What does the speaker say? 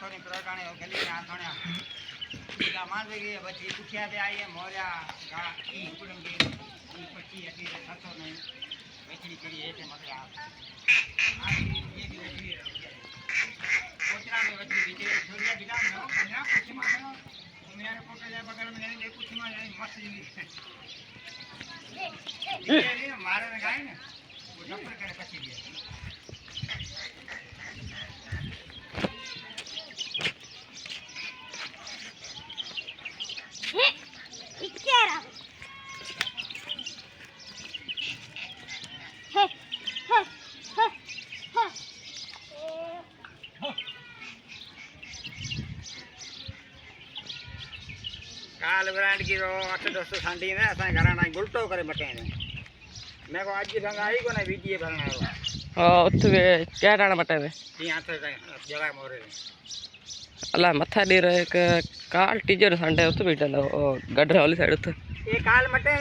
थोड़ी प्रोटाने हो गली ना थोड़ा का मान गए बच्ची कुछिया दे आई है मोरिया गा ई कुडंगे ई पची अटी सतो नहीं बेचड़ी करी है ते मत आप आज ये भी बेचड़ी कोचरा में बेचड़ी बेचड़ी छोरिया बिना ना ना कुछ मानो मेरे फोटो ले बगल में नहीं कुछ मानो मस्त ये मारे ना गाय ना वो डॉक्टर करे पची दिया काल ब्रांड की रो 800 सांडी ने असा घरा ना गुलटो करे बटे ने मैं को आज की रंग आई को ना वीडियो भरना है हां उठवे क्या टाणा बटे वे यहां तो जगह मोरे अला मथा दे रहे के काल टीजर संडे उत बैठा गड्ढे वाली साइड उत ये काल मटे